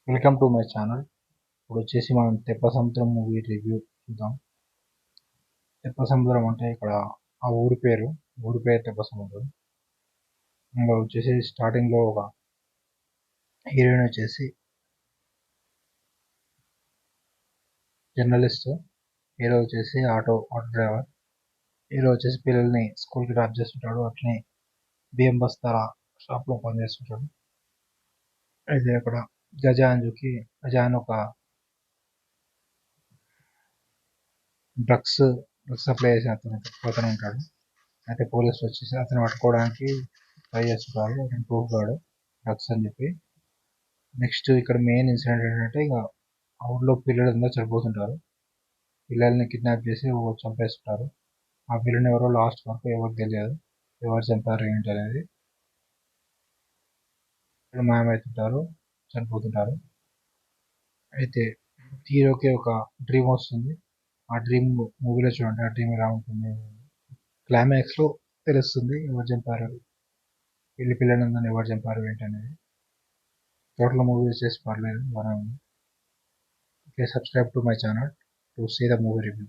Welcome to my channel. ఇప్పుడు వచ్చేసి మనం తెప్పసముద్రం మూవీ రివ్యూ చూద్దాం. తెప్పసముద్రం అంటే ఇక్కడ ఆ ఊరి పేరు తెప్పసముద్రం. ఇంకా వచ్చేసి స్టార్టింగ్లో ఒక హీరోయిన్ వచ్చేసి జర్నలిస్ట్, హీరో వచ్చేసి ఆటో డ్రైవర్. హీరో వచ్చేసి పిల్లల్ని స్కూల్కి డ్రాప్ చేస్తుంటాడు, అట్లనే బియ్యం బస్తాల షాప్లో పనిచేస్తుంటాడు. అయితే అక్కడ గజ అని ఒక డ్రగ్స్ సప్లై చేసే అతను ఉంటాడు. అయితే పోలీసులు వచ్చేసి అతను పట్టుకోవడానికి ట్రై చేస్తుంటారు, అతను ప్రూఫ్ కాడు డ్రగ్స్ అని చెప్పి. నెక్స్ట్ ఇక్కడ మెయిన్ ఇన్సిడెంట్ ఏంటంటే ఇక ఆ ఊళ్ళో పిల్లలందరూ చనిపోతుంటారు. పిల్లల్ని కిడ్నాప్ చేసి చంపేస్తుంటారు. ఆ పిల్లని ఎవరో లాస్ట్ వరకు ఎవరికి తెలియదు, ఎవరు చంపారు ఏంటి అనేది. ఇక్కడ మాయమవుతుంటారు, చనిపోతుంటారు. అయితే హీరోకి ఒక డ్రీమ్ వస్తుంది. ఆ డ్రీమ్ మూవీలో చూడండి, ఆ డ్రీమ్ ఎలా ఉంటుంది. క్లైమాక్స్లో తెలుస్తుంది ఎవరు చంపారు, పిల్లలందరినీ ఎవరు చంపారు ఏంటి అనేది. టోటల్ మూవీ వచ్చేసి పర్లేదు, బాగానే ఉంది. Okay, subscribe to my channel to see the movie review.